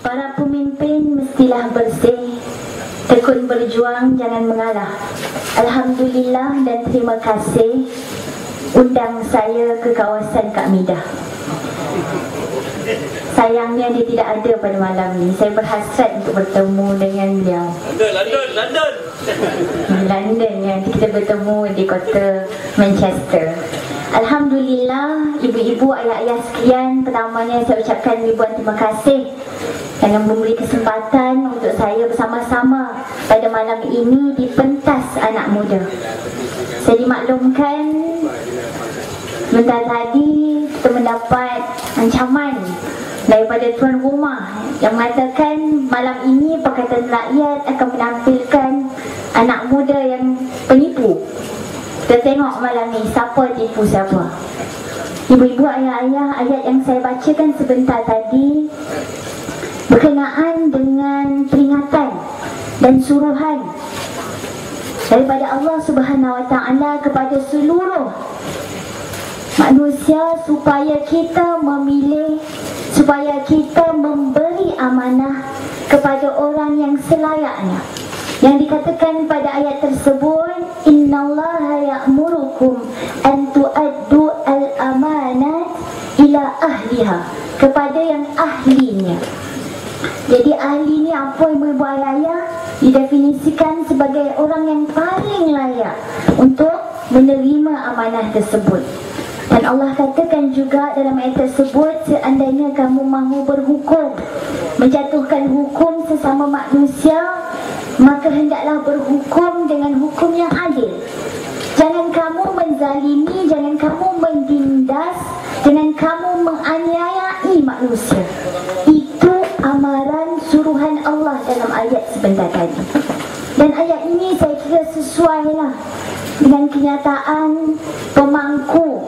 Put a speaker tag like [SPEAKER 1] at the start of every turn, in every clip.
[SPEAKER 1] Para pemimpin mestilah bersih, tekun berjuang, jangan mengalah. Alhamdulillah dan terima kasih undang saya ke kawasan Kak Midah. Sayangnya dia tidak ada pada malam ini. Saya berhasrat untuk bertemu dengan beliau. London yang kita bertemu di kota Manchester. Alhamdulillah, ibu-ibu, ayah-ayah sekalian, pertamanya saya ucapkan ribuan terima kasih kerana memberi kesempatan untuk saya bersama-sama pada malam ini di pentas anak muda. Saya dimaklumkan sebentar tadi kita mendapat ancaman daripada tuan rumah yang mengatakan malam ini Pakatan Rakyat akan menampilkan anak muda yang penipu. Kita tengok malam ni siapa tipu siapa. Ibu-ibu, ayah-ayah, ayat yang saya bacakan sebentar tadi berkenaan dengan peringatan dan suruhan daripada Allah Subhanahu Wa Taala kepada seluruh manusia supaya kita memilih, supaya kita memberi amanah kepada orang yang selayaknya. Yang dikatakan pada ayat tersebut, innallaha ya'murukum an tu'addu al-amanat ila ahliha, kepada yang ahlinya. Jadi ahli ni apa, ibu-ibu, ayah-ayah? Didefinisikan sebagai orang yang paling layak untuk menerima amanah tersebut. Dan Allah katakan juga dalam ayat tersebut, seandainya kamu mahu berhukum, menjatuhkan hukum sesama manusia, maka hendaklah berhukum dengan hukum yang adil. Jangan kamu menzalimi, jangan kamu menindas, jangan kamu menganiayai manusia. Itu amaran suruhan Allah dalam ayat sebentar tadi. Dan ayat ini saya kira sesuailah dengan kenyataan pemangku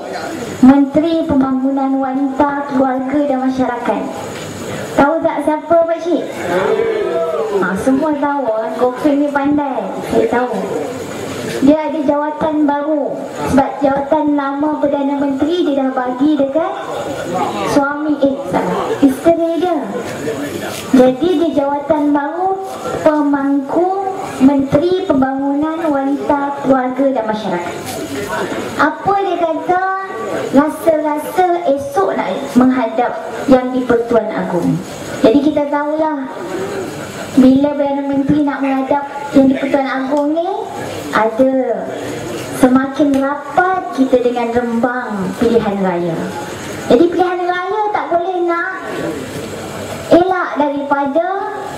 [SPEAKER 1] Menteri Pembangunan Wanita, Keluarga dan Masyarakat. Tahu tak siapa, Pak Cik? Semua tahu, Gofin ni pandai. Saya tahu dia ada jawatan baru. Sebab jawatan lama Perdana Menteri dia dah bagi dekat suami, isteri dia. Jadi dia jawatan baru Pemangku Menteri Pembangunan Wanita, Keluarga dan Masyarakat. Apa dia kata? Rasa-rasa esok nak menghadap yang di Pertuan Agong. Jadi kita tahulah, bila Perdana Menteri nak menghadap yang di Pertuan Agong ni, ada semakin rapat kita dengan rembang pilihan raya. Jadi pilihan raya tak boleh nak elak daripada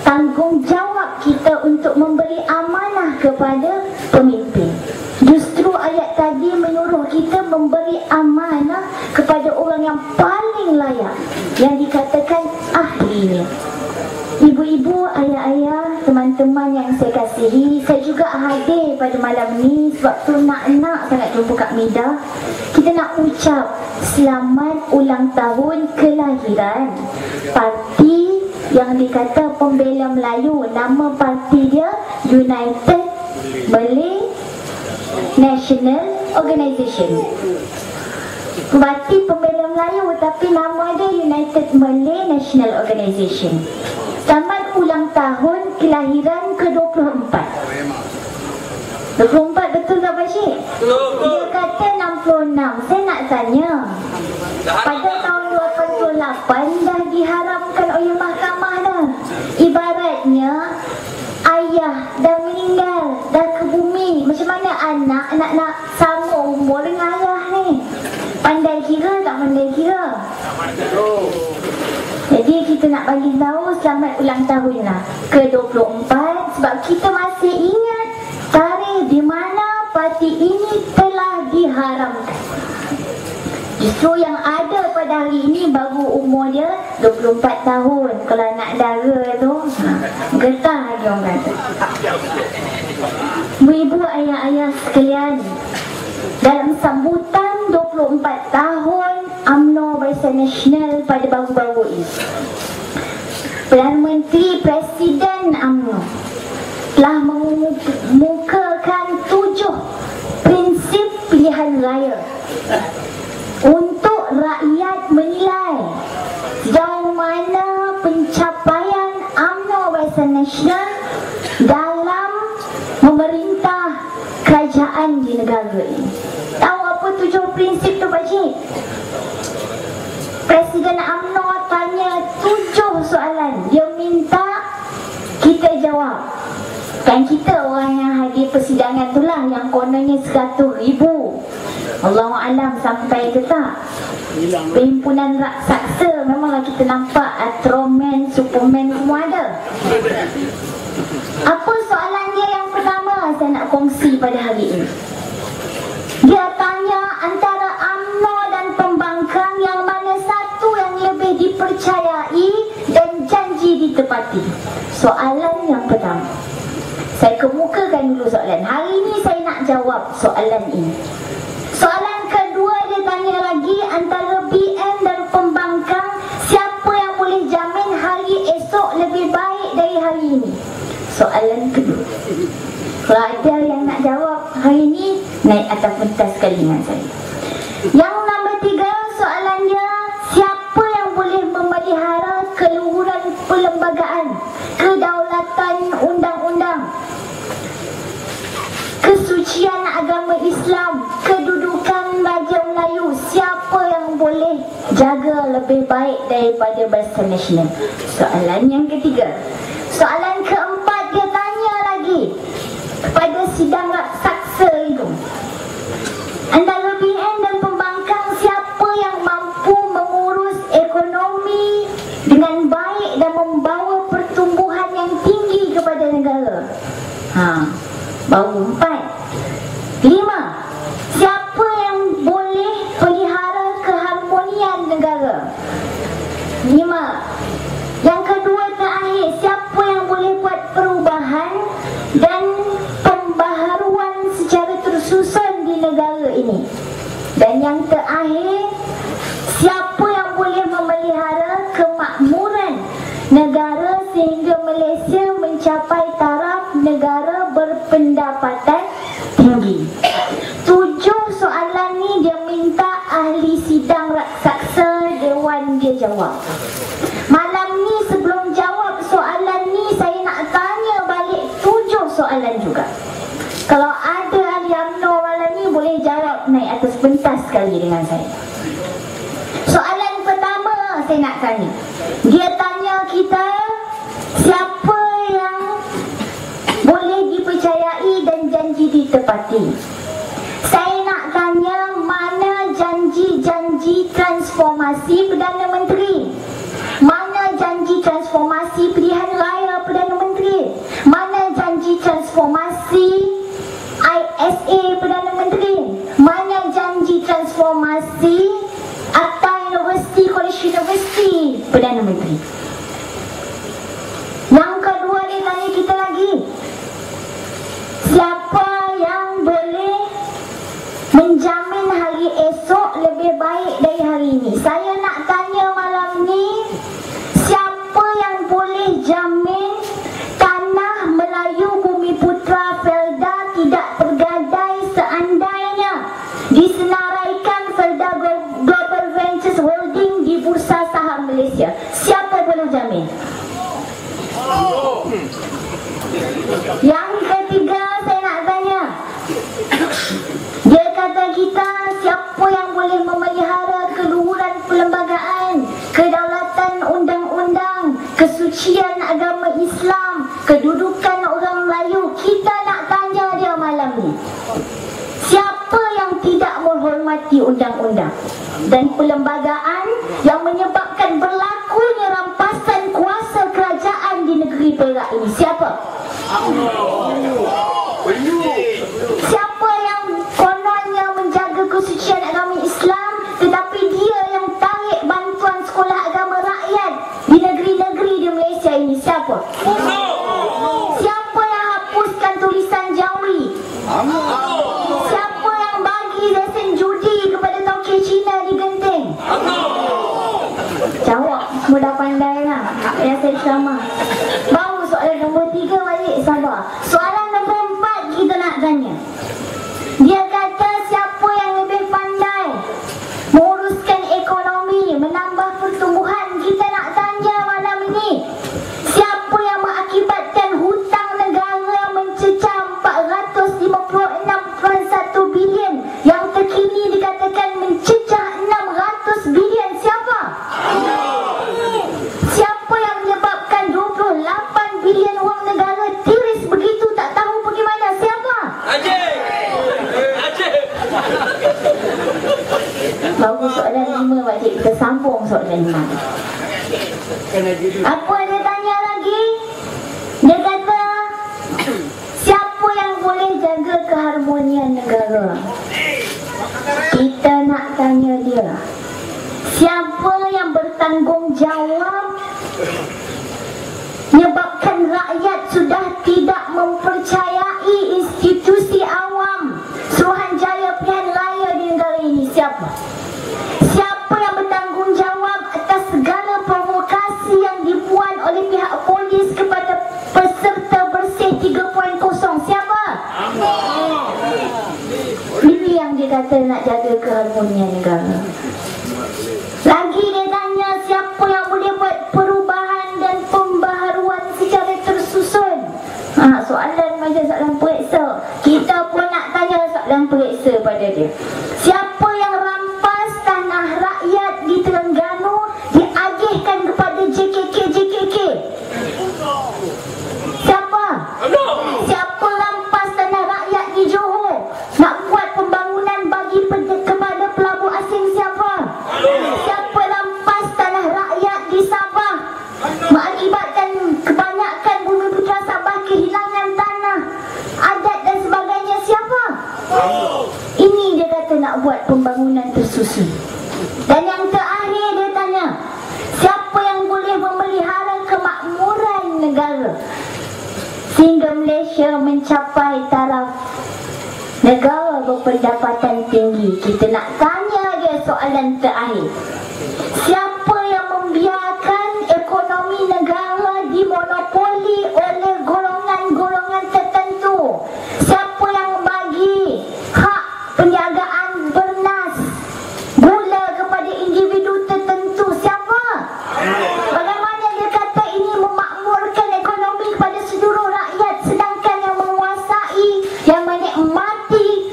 [SPEAKER 1] tanggungjawab kita untuk memberi amanah kepada pemimpin. Justru ayat tadi menyuruh kita memberi amanah kepada orang yang paling layak, yang dikatakan ahlinya. Ibu-ibu, ayah-ayah, teman-teman yang saya kasihi, saya juga hadir pada malam ni sebab tu nak sangat jumpa Kak Midah. Kita nak ucap selamat ulang tahun kelahiran parti yang dikata Pembela Melayu. Nama parti dia United Malay National Organisation. Parti Pembela Melayu tapi nama dia United Malay National Organisation. Selamat ulang tahun kelahiran ke-24. 24 betul tak, Pak Syed? Dia kata 66. Saya nak tanya, pada tahun 88 dah diharamkan oleh mahkamah dah. Ibaratnya ayah dah meninggal, dah ke bumi. Macam mana anak nak sama umur dengan ayah ni? Pandai kira tak pandai kira? Jadi kita nak bagi tahu selamat ulang tahun lah ke-24 sebab kita masih ingat tarikh di mana parti ini telah diharamkan. Justru yang ada pada hari ini baru umur dia 24 tahun. Kalau anak dara tu getah lagi orang kata. Ibu-ibu, ayah-ayah sekalian, dalam sambutan 24 tahun UMNO Barisan Nasional pada baru-baru ini, Perdana Menteri Presiden UMNO telah mengemukakan 7 prinsip pilihan raya untuk rakyat menilai sejauh mana pencapaian international dalam memerintah kerajaan di negara ini. Tahu apa 7 prinsip tu Pakcik? Presiden UMNO tanya 7 soalan. Dia minta kita jawab. Kan kita orang yang hadir persidangan tu lah yang kononnya 100,000. Allahualam sampai ke tak? Perhimpunan raksasa memanglah kita nampak Ultraman, Superman semua ada. Apa soalan dia yang pertama saya nak kongsi pada hari ini? Dia tanya antara UMNO dan pembangkang yang mana satu yang lebih dipercayai dan janji ditepati. Soalan yang pertama. Saya kemukakan dulu soalan. Hari ini saya nak jawab soalan ini. Soalan kedua dia tanya lagi antara BN dan pembangkang, siapa yang boleh jamin hari esok lebih baik dari hari ini? Soalan kedua. Kalau ada yang nak jawab hari ini, naik atas pentas sekali dengan saya. Yang nombor 3 soalannya, siapa yang boleh memelihara keluhuran perlembagaan, kedaulatan undang-undang, kesucian agama Islam, kedudukan Raja Melayu? Siapa yang boleh jaga lebih baik daripada Barisan Nasional? Soalan yang ketiga. Soalan keempat dia tanya lagi kepada sidang raksasa itu, antara BN dan pembangkang, siapa yang mampu mengurus ekonomi dengan baik dan membawa pertumbuhan yang tinggi kepada negara? Baru 4. 5. Siapa yang boleh pelihara keharmonian negara? 5. Yang kedua terakhir, siapa yang boleh buat perubahan dan pembaharuan secara tersusun di negara ini? Dan yang terakhir, siapa yang boleh memelihara kemakmuran negara sehingga Malaysia mencapai taraf negara berpendapatan tinggi? 7 soalan ni dia minta ahli sidang raksasa Dewan dia jawab. Malam ni sebelum jawab soalan ni, saya nak tanya balik 7 soalan juga. Kalau ada ahli UMNO malam ni boleh jawab naik atas pentas sekali dengan saya. Soalan pertama saya nak tanya. Dia tanya kita, siapa yang boleh dipercayai dan janji ditepati? Saya nak tanya, mana janji-janji transformasi Perdana Menteri? Mana janji transformasi pilihan raya Perdana Menteri? Mana janji transformasi ISA Perdana Menteri? Mana janji transformasi Akta Universiti, College Universiti Perdana Menteri? Yang kedua dia tanya kita lagi, siapa yang boleh menjamin hari esok lebih baik dari hari ini? Saya nak tanya malam ni, siapa yang boleh jamin tanah Melayu Bumi Putra Felda tidak tergadai seandainya disenaraikan Felda Global Ventures Holding di Bursa Saham Malaysia? Siapa boleh jamin? Yang ketiga saya nak tanya, dia kata kita, siapa yang boleh memelihara keluhuran perlembagaan, kedaulatan undang-undang, kesucian agama Islam, kedudukan orang Melayu? Kita nak tanya dia malam ni, siapa yang tidak menghormati undang-undang dan perlembagaan yang menyebabkan berlakunya rampasan kuasa kerajaan di negeri Perak ini? Siapa? Siapa yang kononnya menjaga kesucian agama Islam, tetapi dia yang tarik bantuan sekolah agama rakyat di negeri-negeri di Malaysia ini? Siapa? Siapa yang hapuskan tulisan Jawi? Siapa yang bagi lesen judi kepada tauke Cina di Genting? Jawab, semua dah pandai lah. Yang saya ceramah. Baru soalan nombor 3 balik, sabar. Soalan nombor 4 kita nak tanya. Dia kata, siapa yang lebih pandai menguruskan ekonomi, menambah pertumbuhan? Kita nak tanya malam ini, siapa yang mengakibatkan Baru soalan 5 pakcik, kita sambung soalan 5. Apa dia tanya lagi? Dia kata, siapa yang boleh jaga keharmonian negara? Kita nak tanya dia, siapa yang bertanggungjawab menyebabkan rakyat sudah tidak mempercayai institusi awam Suruhanjaya Pilihan Raya di negara ini? Siapa? Siapa yang bertanggungjawab atas segala provokasi yang dibuat oleh pihak polis kepada peserta bersih 3.0? Siapa? Ini yang dia kata nak jaga keharmonian negara. Lagi dia tanya, siapa yang boleh buat perubahan dan pembaharuan secara tersusun? Soalan macam soalan periksa. Kita pun nak tanya soalan periksa pada dia. Siapa yang rampas tanah rakyat di Terengganu diagihkan kepada JKK? Siapa? Siapa rampas tanah rakyat di Johor nak buat pembangunan bagi kepada pelabur asing? Siapa? Siapa rampas tanah rakyat di Sabah mengakibatkan kebanyakan bumi putra Sabah kehilangan tanah adat dan sebagainya? Siapa? Ini dia kata nak buat pembangunan tersusun. Dan yang terakhir dia tanya, siapa yang boleh memelihara kemakmuran negara sehingga Malaysia mencapai taraf negara berpendapatan tinggi? Kita nak tanya dia soalan terakhir, siapa yang membiarkan ekonomi negara dimonopoli oleh golongan-golongan tertentu? Siapa yang bagi hak perniagaan bernas gula kepada individu tertentu? Siapa? Bagaimana dia kata ini memakmurkan ekonomi kepada seluruh rakyat, sedangkan yang menguasai, yang menikmati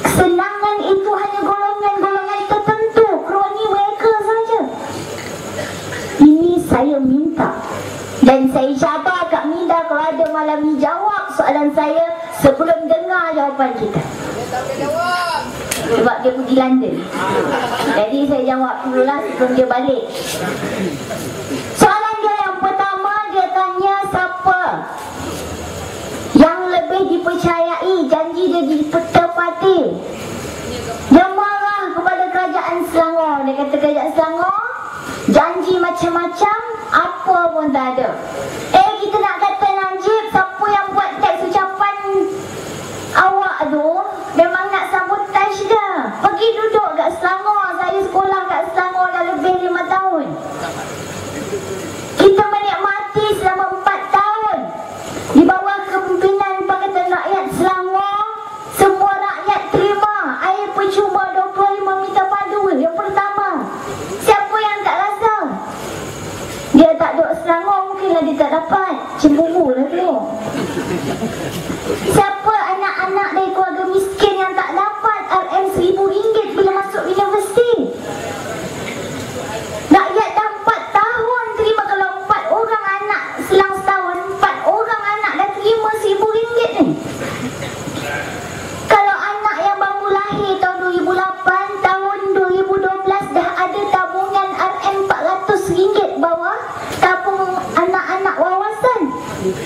[SPEAKER 1] kesenangan itu hanya golongan-golongan tertentu, kroni mereka saja? Ini saya minta, dan saya cabar Kak Minda kalau ada malam ni jawab soalan saya sebelum dengar jawapan kita. Sebab dia pergi London, jadi saya jawab dululah sebelum dia balik. Soalan dia yang pertama, dia tanya siapa yang lebih dipercayai, janji dia ditepati. Dia marah kepada kerajaan Selangor. Dia kata kerajaan Selangor janji macam-macam, apa pun tak ada. Kita nak kata Najib, siapa yang buat teks ucapan awak tu memang nak sabotaj dia. Pergi duduk kat Selangor. Saya sekolah kat Selangor dah lebih 5 tahun. Kita menikmati selama 4 tahun di bawah kepimpinan Pakatan Rakyat Selangor. Semua rakyat terima air percuma 25 meter padu. Yang pertama, siapa yang tak rasa? Dia tak duduk Selangor, mungkinlah dia tak dapat. Cemburu lah tu. Siapa anak-anak dari keluarga miskin yang tak dapat RM1,000 bila masuk universiti? Rakyat dah 4 tahun terima. Kalau 4 orang anak selang setahun, 4 orang anak dah terima RM1,000 ni. Kalau anak yang baru lahir tahun 2008, tahun 2012 dah ada tabungan RM400 bawah tabung anak-anak wawasan.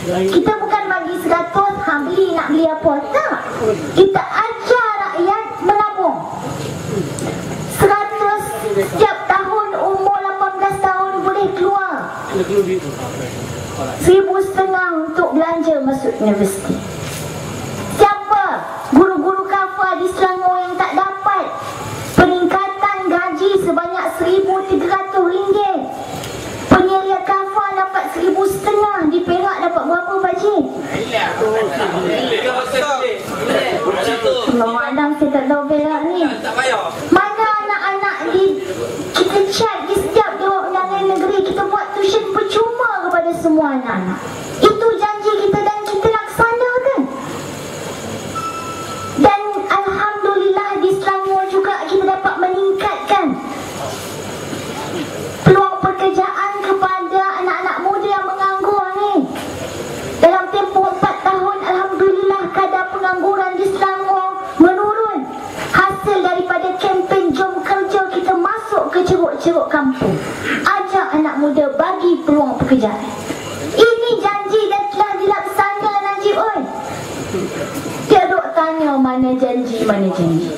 [SPEAKER 1] Kita bukan bagi 100, beli nak beli apa, tak. Kita ajar rakyat menabung 100 setiap tahun. Umur 18 tahun boleh keluar 1,500 untuk belanja masuk universiti. Siapa guru-guru kafar di Selangor yang tak dapat peningkatan gaji sebanyak RM1,300? Penyelia kafar dapat RM1,500. Di Perak dapat berapa pakcik? Memandang saya tak tahu Perak ni. Mana anak-anak kita chat di setiap jawab undangan negeri, kita buat tuition percuma kepada semua anak-anak. Itu janji kita dan kita laksanakan. Dan alhamdulillah di Selangor juga kita dapat meningkatkan peluang pekerjaan kepada anak-anak muda yang menganggur ni. Dalam tempoh 4 tahun, alhamdulillah kadar pengangguran di Selangor menurun. Hasil daripada kempen kampung. Ajak anak muda, bagi peluang pekerjaan. Ini janji dan telah dilaksana, Najib oi. Dia duk tanya mana janji, mana janji.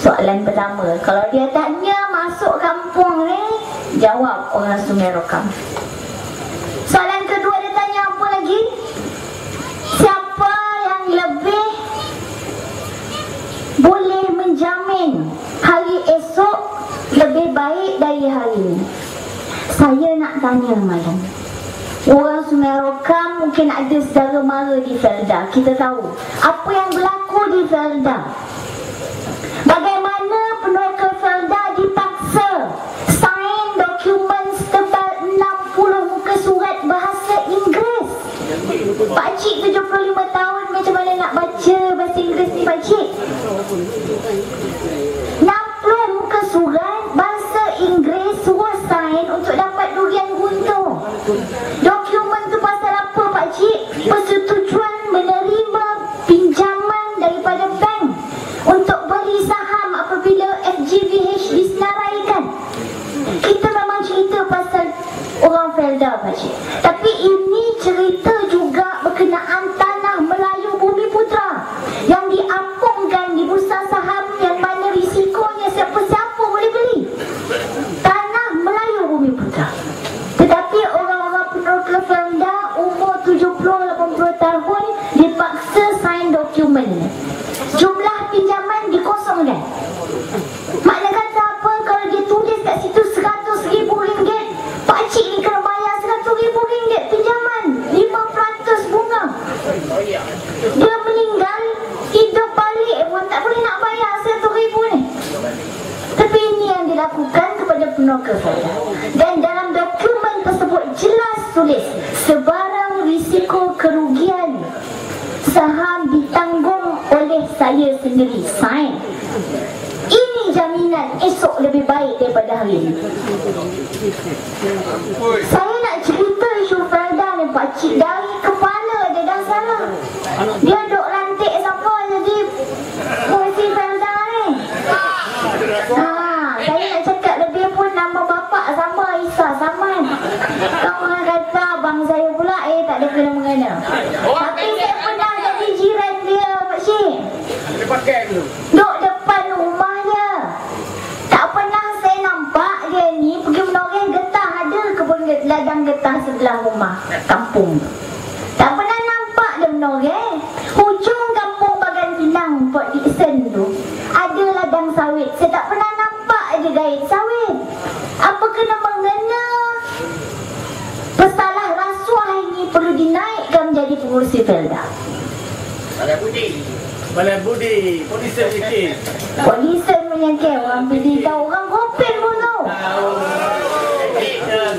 [SPEAKER 1] Soalan pertama, kalau dia tanya masuk kampung ni, jawab orang Sungai Rokam. Soalan kedua dia tanya apa lagi? Siapa yang lebih boleh menjamin hari esok lebih baik dari hari ini? Saya nak tanya malam. Orang Sungai Rokam mungkin ada saudara mara di Felda. Kita tahu apa yang berlaku di Felda. Bagaimana peneroka Felda dipaksa sign dokumen setebal 60 muka surat bahasa Inggeris. Pakcik 75 tahun, macam mana nak baca bahasa Inggeris ni pakcik? 60 muka surat bahasa Inggeris suruh sign untuk dapat durian guntur. Dokumen tu pasal apa pakcik? Persetujuan menerima pinjaman daripada bank untuk beli saham apabila FGVH disenaraikan. Kita memang cerita pasal orang Felda pakcik, tapi ini cerita juga berkenaan tanah Melayu Bumi Putra yang diapungkan di bursa saham, yang mana risikonya siapa-siapa boleh beli. Tanah Melayu Bumi Putra. Tetapi orang-orang peneroka Felda umur 70-80 tahun dipaksa sign dokumen. Jumlah pinjaman dikosongkan. Makna kata apa? Kalau dia tulis kat situ RM100,000, pakcik ni kena bayar RM100,000 pinjaman, 5% bunga. Dia meninggal, hidup balik pun tak boleh nak bayar RM100,000 ni. Tapi ini yang dilakukan kepada peneroka Felda. Dan dalam dokumen tersebut jelas tulis sebarang risiko kerugian saham ditanggung oleh saya sendiri. Sign. Ini jaminan esok lebih baik daripada hari ini. Saya nak cerita isu Felda ni pakcik, dari kepala dia dah salah. Dia duk lantik siapa jadi polisi Felda ni. Saya nak cakap lebih pun nama bapak sama, Isa Saman. Orang kata abang saya pula tak ada kena-mengena. Tapi saya pernah jadi jiran dia pakcik. Duk depan rumahnya. Tak pernah saya nampak dia ni pergi menoreh getah. Ada kebun ladang getah sebelah rumah kampung. Tak pernah nampak dia menoreh. Hujung kampung Bagan Pinang, Port Dickson tu, ada ladang sawit. Saya tak pernah nampak dia gait sawit. Apa kena mengena? Pesalah rasuah ini perlu dinaikkan menjadi pengurusi Felda.
[SPEAKER 2] Balai Budi, polisi sikit.
[SPEAKER 1] Polisi menyangkir orang pilih tahu, orang kopil pun tahu.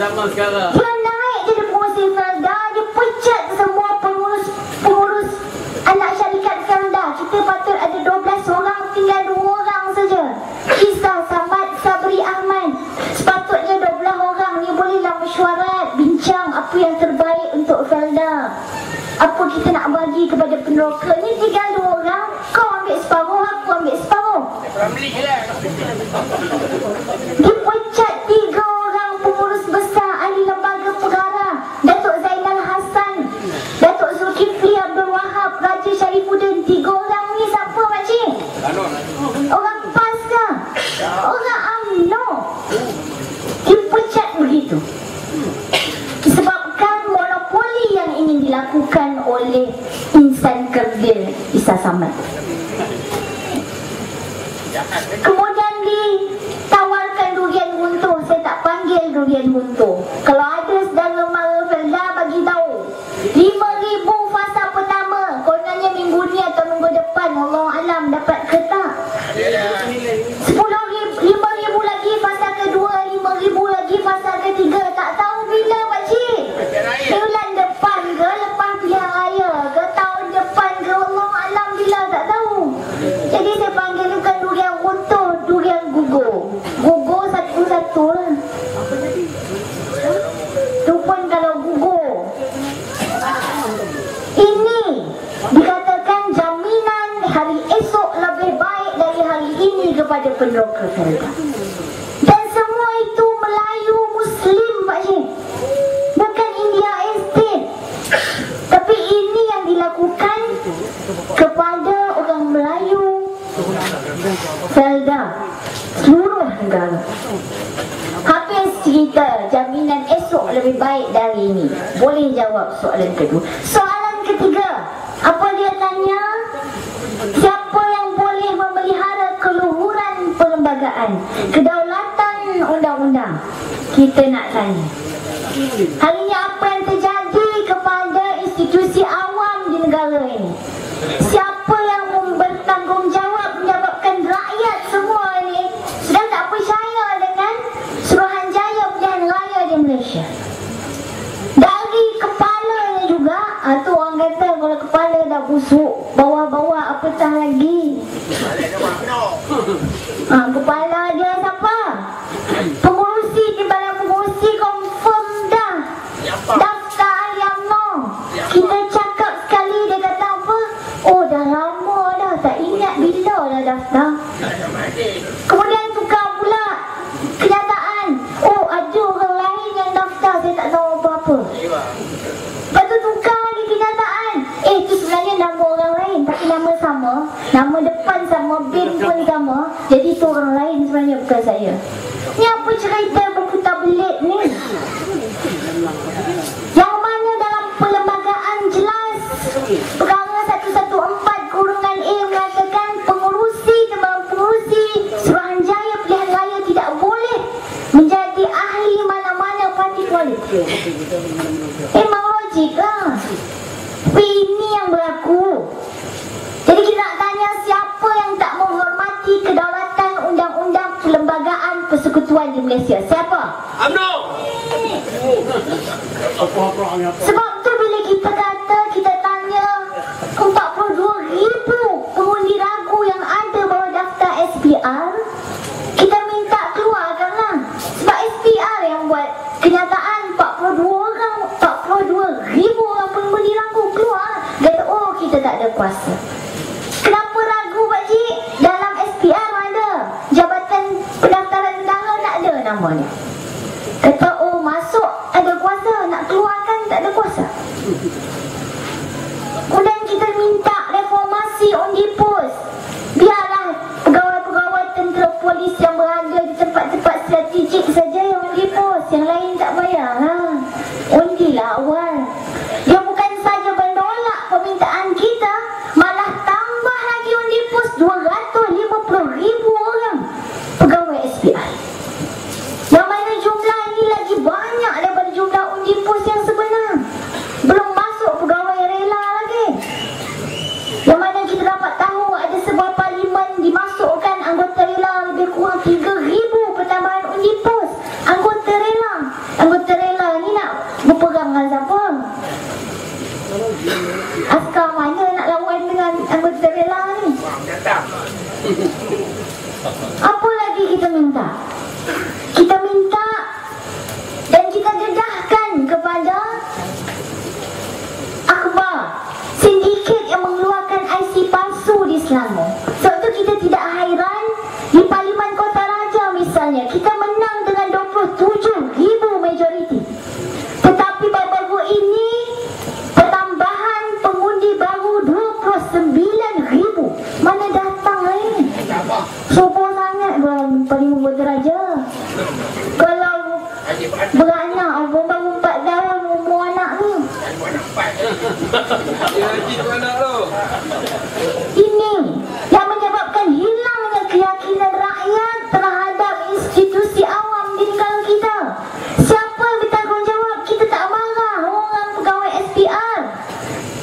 [SPEAKER 2] Zaman sekarang.
[SPEAKER 1] Dia naik jadi pengurusi Felda, dia pecat semua pengurus anak syarikat Felda. Kita patut ada 12 orang, tinggal 2 orang saja. Isa Samad Sabri Ahmad. Sepatutnya 12 orang ni bolehlah mesyuarat, bincang apa yang terbaik untuk Felda. Apa kita nak bagi kepada peneroka ni? Tinggal 2 orang, kau ambil separuh, aku ambil separuh. Dipecat 3 orang pengurus besar ahli lembaga perkara. Datuk Zainal Hassan, Datuk Zulkifli Abdul Wahab, Raja Syarifuddin. 3 orang ni siapa pakcik? Orang PAS ke? Orang UMNO. Dipecat begitu disebabkan monopoli yang ingin dilakukan oleh insan kerdil Isa Samad. Kemudian ditawarkan durian guntur. Saya tak panggil durian guntur. Kalau ada saudara mara Felda, bagi tahu 5,000 fasa pertama. Kononnya minggu ni atau minggu depan, Allah alam dapat ke tak? 5,000 lagi fasa kedua, 5,000 lagi fasa ketiga. Tak tahu bila pakcik. Bulan depan ke, lepas pilihan raya ke, tahun depan ke, Allah alam bila tak tahu. Jadi saya panggil bukan durian guntur, durian gugur. Gugur satu-satu lah. Tu pun kalau gugur. Ini dikatakan jaminan hari esok lebih baik dari hari ini kepada peneroka Felda. Dan semua itu Selda seluruh negara. Habis cerita jaminan esok lebih baik dari ini. Boleh jawab soalan kedua. Soalan ketiga, apa dia tanya? Siapa yang boleh memelihara keluhuran perlembagaan, kedaulatan undang-undang? Kita nak tanya, hari ini apa yang terjadi kepada institusi awam di negara ini? Siapa yang bertanggungjawab menyebabkan rakyat semua ni sudah tak percaya dengan Suruhanjaya Pilihan Raya di Malaysia? Dari kepalanya juga, tu orang kata kalau kepala dah busuk, bawah-bawah apatah lagi. Kepala dia siapa? Pengurusi di badan pengurusi confirm dah daftar ahli UMNO. Kita cakap sekali dia kata apa? Oh dah lama dah, tak ingat bila dah daftar. Kemudian tukar pula kenyataan. Oh ada orang lain yang daftar, saya tak tahu apa-apa. Lepas tu tukar lagi kenyataan. Tu sebenarnya nama orang lain tapi nama sama, nama depan sama, bin pun sama. Jadi tu orang lain sebenarnya, bukan saya. Ni apa cerita berputar belit ni? Yang mana dalam perlembagaan jelas perkara 114/A mengatakan pengurusi Suruhanjaya Pilihan Raya tidak boleh menjadi ahli mana-mana parti politik. Memang logik lah. Tapi ini yang berlaku. Jadi kita nak tanya, siapa yang tak menghormati kedaulatan undang-undang perlembagaan persekutuan di Malaysia? Siapa?
[SPEAKER 2] UMNO.
[SPEAKER 1] Sebab tu bila kita kata, kita tanya 42,000 pengundi ragu yang ada bawah daftar SPR, kita minta keluarkanlah. Sebab SPR yang buat kenyataan 42,000 orang pengundi ragu keluar. Kata oh kita tak ada kuasa. Kenapa ragu pakcik? Dalam SPR ada Jabatan Pendaftaran Negara, tak ada namanya. Kata oh masuk ada kuasa, nak keluarkan tak ada kuasa. Kemudian kita minta reformasi undi pos. Biarlah pegawai-pegawai tentera polis yang berada di tempat-tempat strategik saja yang undi pos, yang lain tak bayar lah. Undilah awal. Dia bukan saja menolak permintaan kita, malah tambah lagi undi pos 250,000 orang pegawai SPR. Yang mana jumlah ini lagi banyak daripada jumlah undi pos yang sebenar. Belum masuk pegawai rela lagi. Yang mana kita dapat tahu ada sebuah parlimen dimasukkan anggota rela lebih kurang 3,000 pertambahan undi pos. Anggota rela ni nak berperang dengan siapa? Askar mana nak lawan dengan anggota rela ni? Apa lagi kita minta? Kita minta dan kita dedahkan kepada akhbar sindiket yang mengeluarkan IC palsu di Selangor. Sebab tu kita tidak hairan di Parlimen Kota Raja misalnya kita menang dengan 27,000 majoriti. Tetapi baru-baru ini pertambahan pengundi baru 29,000. Mana datang ni? Sopo sangat Parlimen Kota Raja. Kalau beranak baru 4 tahun umur anak ni. Ini yang menyebabkan hilangnya keyakinan rakyat terhadap institusi awam di negara kita. Siapa yang bertanggungjawab? Kita tak marah orang pegawai SPR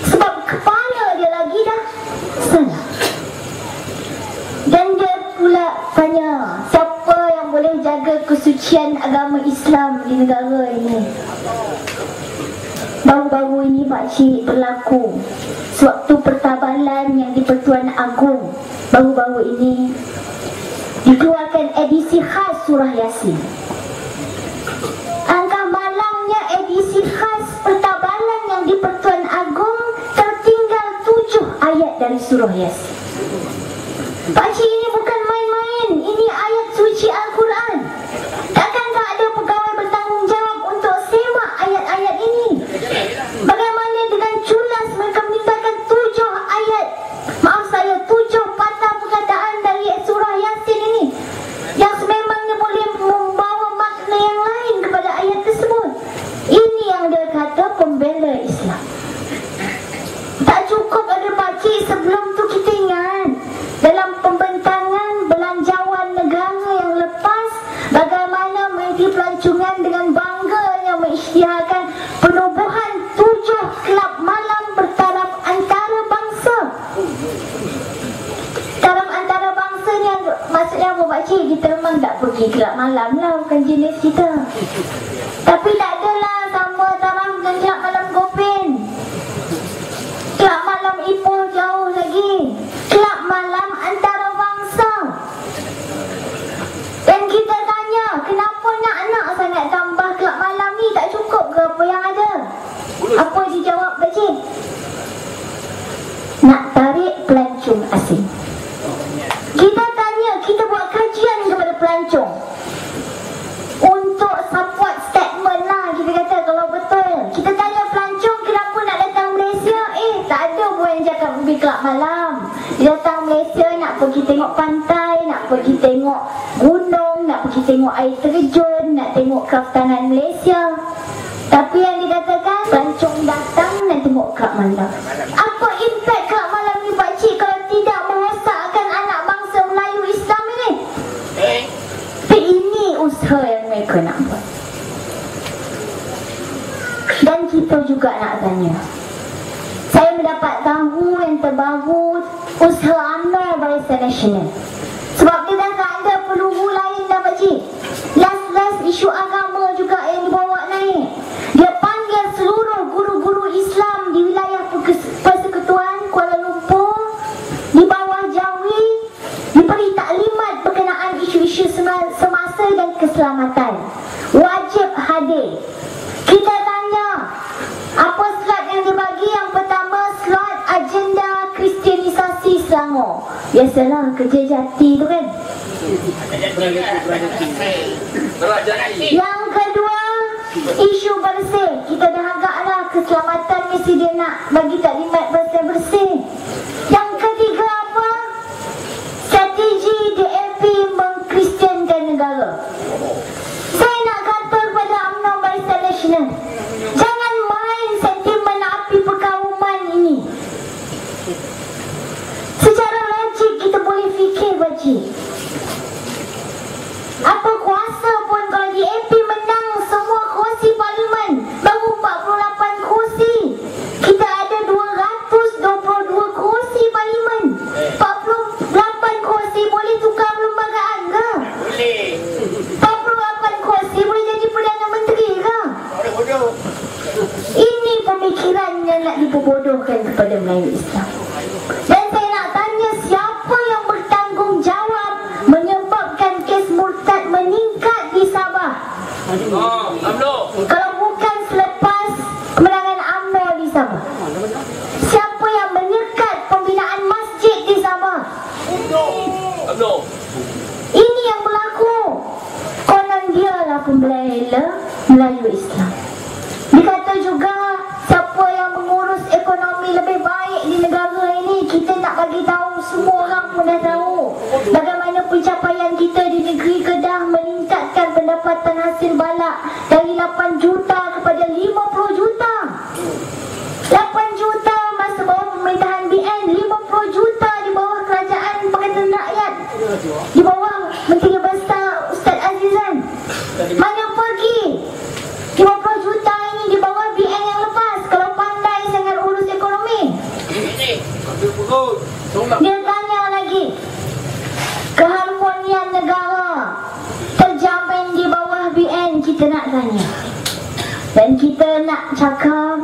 [SPEAKER 1] sebab kepala dia lagi dah salah. Dan dia pula tanya, siapa yang boleh jaga kesucian agama Islam di negara ini? Baru-baru ini pakcik berlaku sewaktu pertabalan yang di Pertuan Agong. Baru-baru ini dikeluarkan edisi khas surah Yasin. Angkah malangnya edisi khas pertabalan yang di Pertuan Agong tertinggal 7 ayat dari surah Yasin. Pakcik, ini bukan main-main. Ini ayat suci Al-Quran. Takkankah ada pegawai bertanggungjawab untuk semak ayat-ayat ini? Bagaimana dengan culas mereka mintakan 7 patah perkataan dari surah Yasin pakcik, kita memang tak pergi kelab malam lah, bukan jenis kita. Tapi tak adalah sama taraf dengan kelab malam Gopin. Kelab malam Ipoh jauh lagi. Kelab malam antarabangsa. Dan kita tanya, kenapa nak sangat tambah kelab malam ni? Tak cukup ke apa yang ada? Apa dijawab pakcik? Nak tarik pelancong asing. Kita tanya, kita buat kajian kepada pelancong untuk support statement lah, kita kata kalau betul. Kita tanya pelancong kenapa nak datang Malaysia. Tak ada pun yang cakap pergi kelab malam. Dia datang Malaysia nak pergi tengok pantai, nak pergi tengok gunung, nak pergi tengok air terjun, nak tengok kraftanan Malaysia. Tapi yang dikatakan pelancong datang nak tengok kelab malam. Apa impact kelab malam ni pakcik kalau tidak merosakkan anak bangsa Melayu Islam ini? Tapi ini usaha yang mereka nak buat. Dan kita juga nak tanya. Saya mendapat tahu yang terbaru usaha UMNO Barisan Nasional. Sebab dia dah tak ada peluru lain dah pakcik. Last isu agama juga yang dibawa naik. Dia panggil seluruh guru-guru Islam di wilayah Persekutuan Kuala Lumpur, di bawah Jawi, diberi taklimat berkenaan isu-isu semasa dan keselamatan. Wajib hadir. Kita tanya, apa slot yang dibagi? Yang pertama, slot agenda Kristianisasi Selangor. Biasalah kerja jati tu kan. Yang kedua, isu bersih. Kita dah agaklah keselamatan mesti dia nak bagi taklimat bersih-bersih. Yang ketiga apa? Strategi DAP mengkristiankan negara. Saya nak kata kepada UMNO Barisan Nasional, jangan main sentimen api perkauman ini. Secara logik kita boleh fikir pakcik, apa kuasa pun kalau DAP menang semua kursi parlimen, baru 48 kursi. Kita ada 222 kursi parlimen. 48 kursi boleh tukar perlembagaan ke?
[SPEAKER 2] Boleh.
[SPEAKER 1] 48 kursi boleh jadi Perdana Menteri ke? Ini pemikiran yang nak diperbodohkan kepada Melayu Islam. Dan saya nak tanya, siapa yang bertanggungjawab menyebabkan kes murtad meningkat di Sabah?
[SPEAKER 2] UMNO.
[SPEAKER 1] Kalau bukan selepas kemenangan UMNO di Sabah. Siapa yang menyekat pembinaan masjid di Sabah?
[SPEAKER 2] UMNO.
[SPEAKER 1] Ini yang berlaku. Konon dialah pembela Melayu Islam. Dikata juga, siapa yang mengurus ekonomi lebih baik di negara ini, kita nak bagi tahu, semua orang pun dah tahu bagaimana pencapaian kita di negeri Kedah meningkatkan pendapatan hasil balak dari 8 juta kepada 50 juta. 8 juta masa bawah pemerintahan BN, 50 juta di bawah kerajaan Pakatan Rakyat, di bawah Menteri Besar Ustaz Azizan. Mana pergi 50 juta ini di bawah BN yang lepas? Kalau pandai sangat urus ekonomi. Dia tanya lagi, keharmonian negara terjamin di bawah BN. Kita nak tanya, dan kita nak cakap,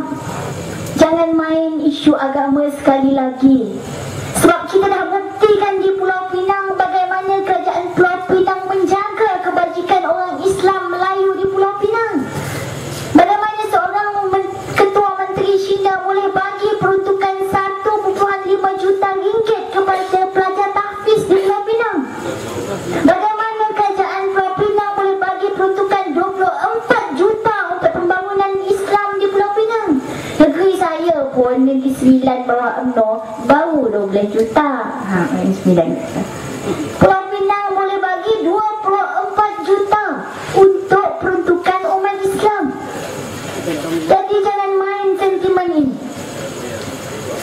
[SPEAKER 1] jangan main isu agama sekali lagi. Sebab kita dah buktikan di Pulau Pinang bagaimana kerajaan Pulau Pinang menjaga kebajikan orang Islam Melayu di Pulau Pinang. Bagaimana seorang ketua menteri Cina boleh bagi peruntukan 1.5 juta ringgit kepada pelajar tahfiz di Pulau Pinang. Bagaimana kerajaan Pulau Pinang boleh bagi peruntukan 24 juta untuk pembangunan Islam di Pulau Pinang. Negeri saya pun, Negeri Sembilan bawah UMNO, baru 12 juta. 9 juta. Pulau Pinang boleh bagi 24 juta untuk peruntukan umat Islam. Jadi jangan main sentimen ini.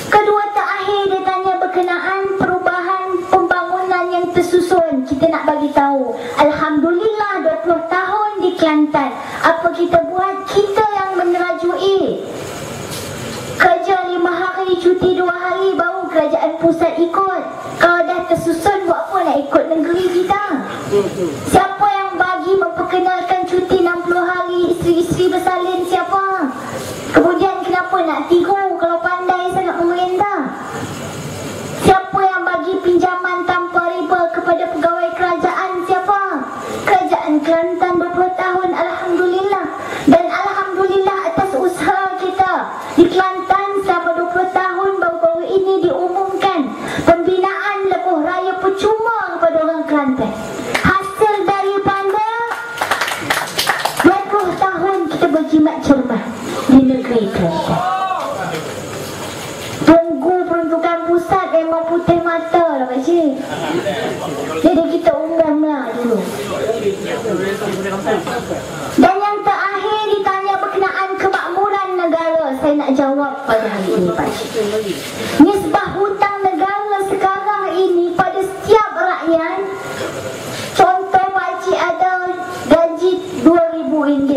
[SPEAKER 1] Kedua terakhir, dia tanya berkenaan perubahan pembangunan yang tersusun. Kita nak bagi tahu, alhamdulillah 20 tahun di Kelantan. Apa kita buat? Kita yang menerajui. Kerja 5 hari, cuti 2 hari, baru kerajaan pusat ikut. Kalau dah tersusun, buat apa nak ikut negeri kita? Siapa yang bagi memperkenalkan cuti 60 hari isteri-isteri bersalin? Siapa? Kemudian kenapa nak tiru kalau pandai sangat pemerintah? Siapa yang bagi pinjaman tanpa riba kepada pegawai kerajaan? Siapa? Kerajaan Kelantan 20 tahun, Alhamdulillah. Dan Alhamdulillah atas usaha kita di Kelantan selama 20 tahun baru-baru ini diumumkan pembinaan lebuh raya percuma kepada orang Kelantan. Hasil daripada 20 tahun kita berjimat cermat di negeri Kelantan. Tunggu peruntukan pusat memang putih mata lah pakcik. Jadi kita umum lah dulu. Dan yang terakhir ditanya berkenaan kemakmuran negara. Saya nak jawab pada hari ini pakcik. Nisbah hutang negara sekarang ini pada setiap rakyat. Contoh pakcik ada gaji RM2,000.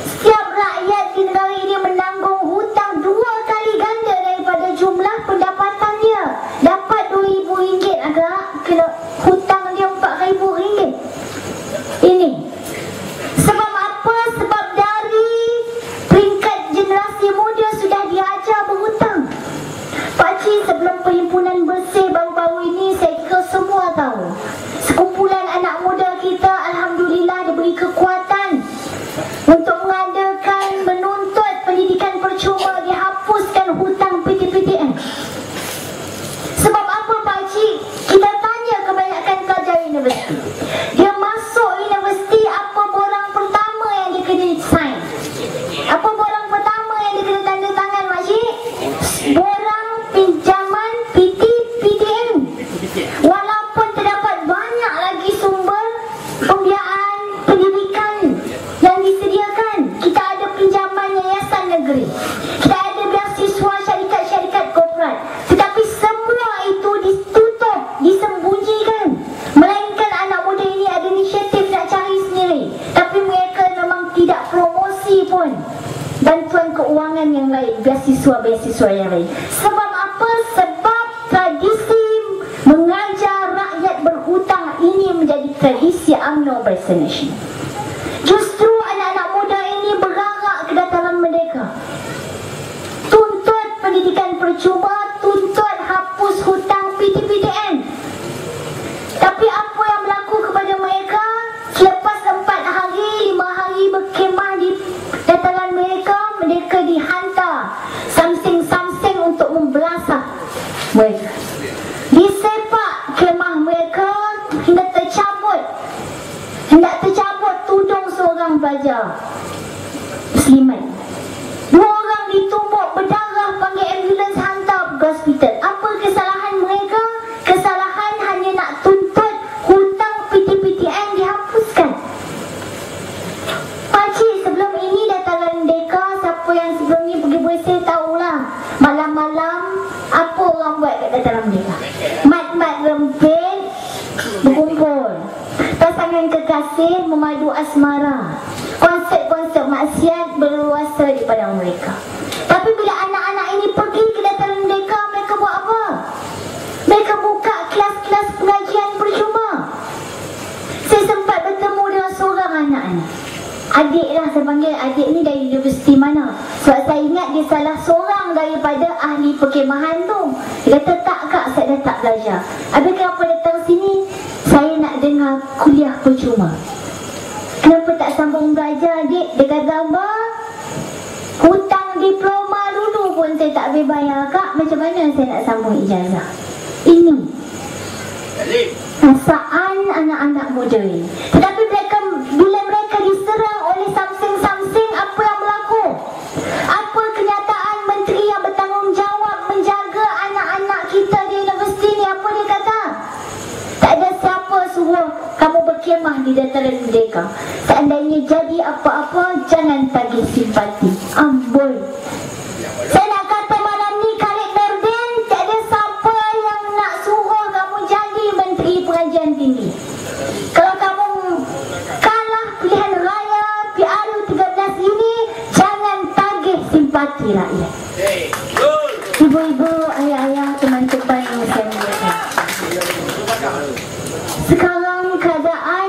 [SPEAKER 1] Setiap rakyat di negara ini menanggung hutang 2 kali ganda daripada jumlah pendapatannya. Dapat RM2,000 agak kena hutang dia RM4,000. Ini sebab apa? Sebab dari peringkat generasi muda sudah diajar berhutang. Pakcik, sebelum perhimpunan bersih baru-baru ini, saya kira semua tahu sekumpulan anak muda kita Alhamdulillah diberi kekuatan untuk mengadakan menuntut pendidikan percuma, dihapuskan hutang PTPTN. Sebab apa pakcik? Kita tanya kebanyakan pelajar universiti. Dia masuk universiti, apa borang pertama yang dia kena sign? Apa borang pertama yang dia kena tanda tangan pakcik? Borang pinjaman PTPTN. Walaupun terdapat banyak lagi sumber pembiayaan pendidikan yang disediakan. Kita ada pinjaman yayasan negeri, kita ada beasiswa syarikat-syarikat korporat, tetapi semua itu ditutup, disembunyikan. Melainkan anak muda ini ada inisiatif nak cari sendiri, tapi mereka memang tidak promosi pun bantuan keuangan yang lain, beasiswa-beasiswa yang lain. Sebab apa? Sebab tradisi mengajar rakyat berhutang ini menjadi tradisi UMNO Barisan Nasional. Justru anak-anak muda ini bergerak ke dataran merdeka, tuntut pendidikan percuma, tuntut hapus hutang PTPTN. Tapi apa yang berlaku kepada mereka? Selepas 4 hari, 5 hari berkemah di dataran mereka, mereka dihantar samsing-samsing untuk membelasah mereka. Disepak kemah mereka hingga tercabut. Hendak tercabut tudung seorang pelajar Muslimat. 2 orang ditumbuk berdarah, panggil ambulans, hantar ke hospital. Apa kesalahan mereka? Kesalahan hanya nak tuntut hutang PTPTN dihapuskan. Pakcik, sebelum ini dataran merdeka, siapa yang sebelum ni pergi bersih tahulah. Malam-malam apa orang buat kat dataran merdeka? Mat-mat rempit berkumpul, pasangan kekasih memadu asmara, konsep-konsep maksiat berluasa di padang mereka. Tapi bila anak-anak ini pergi ke dataran merdeka, mereka buat apa? Mereka buka kelas-kelas pengajian percuma. Saya sempat bertemu dengan seorang anak ni. Adik lah, saya panggil adik ni dari universiti mana. Sebab saya ingat dia salah seorang daripada ahli perkemahan tu. Dia kata, tak kak, saya dah tak belajar. Habis kenapa datang sini? Saya nak dengar kuliah percuma. Kenapa tak sambung belajar adik? Dia kata, abang, hutang diploma dulu pun saya tak boleh bayar kak. Macam mana saya nak sambung ijazah? Ini perasaan anak-anak muda ini. Tetapi bila mereka diserang oleh samsing-samsing, apa yang berlaku? Apa kenyataan menteri yang bertanggungjawab menjaga anak-anak kita di universiti ni? Apa dia kata? Tak ada siapa suruh kamu berkemah di dataran merdeka. Seandainya jadi apa-apa, jangan tagih simpati. Amboi. Saya nak kata malam ni, Khalid Nordin, tak ada siapa yang nak suruh kamu jadi menteri pengajian tinggi. Kalau kamu kalah pilihan raya PRU 13 ini, jangan tagih simpati rakyat. Ibu-ibu, ayah-ayah, teman-teman yang saya muliakan, sekarang keadaan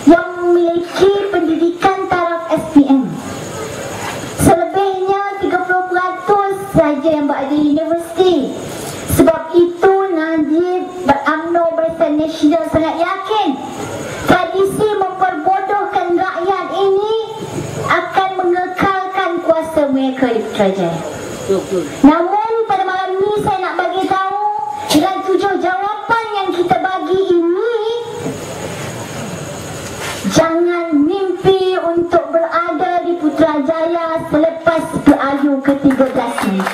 [SPEAKER 1] yang memiliki pendidikan taraf SPM. Selebihnya 30% saja yang berada di universiti. Sebab itu Najib UMNO Barisan Nasional sangat yakin tradisi memperbodohkan rakyat ini akan mengekalkan kuasa mereka di Putrajaya. Namun pada malam ini saya nak bagi tahu dengan 7 jawapan yang kita bagi ini, jangan mimpi untuk berada di Putrajaya selepas PRU ke-13 ini.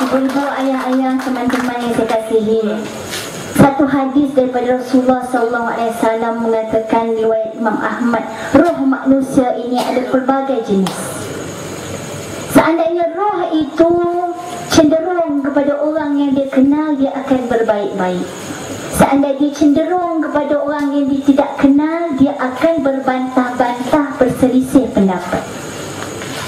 [SPEAKER 1] Ibu-ibu, ayah-ayah, teman-teman yang saya kasihi, satu hadis daripada Rasulullah SAW mengatakan, riwayat Imam Ahmad, roh manusia ini ada pelbagai jenis. Seandainya roh itu cenderung kepada orang yang dia kenal, dia akan berbaik-baik. Seandainya dia cenderung kepada orang yang dia tidak kenal, dia akan berbantah-bantah, berselisih pendapat.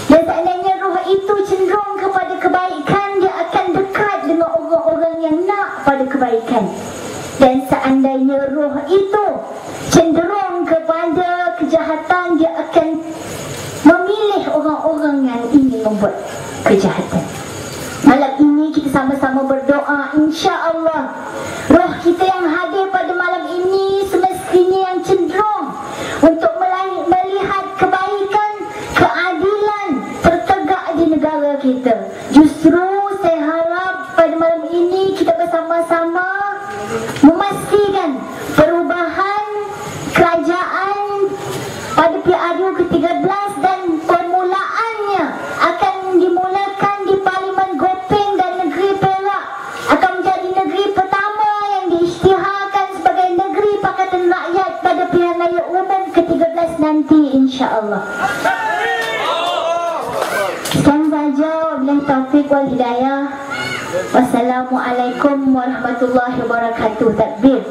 [SPEAKER 1] Dan seandainya roh itu cenderung kepada kebaikan, dia akan dekat dengan orang-orang yang nak pada kebaikan. Dan seandainya roh itu cenderung kepada kejahatan, dia akan memilih orang-orang yang ingin membuat kejahatan. Malam ini kita sama-sama berdoa, insya-Allah roh kita yang hadir pada malam ini semestinya yang cenderung untuk melihat kebaikan, keadilan tertegak di negara kita. Justru saya harap pada malam ini kita bersama-sama memastikan perubahan kerajaan pada PRU ke-13 dan permulaannya akan dimulakan di Parlimen Gopeng dan negeri Perak akan menjadi negeri pertama yang diisytiharkan sebagai negeri Pakatan Rakyat pada pilihan raya umum ke-13 nanti, insya-Allah. Sekian saja, wabillahi taufiq wal hidayah. Wassalamualaikum warahmatullahi wabarakatuh. Takbir.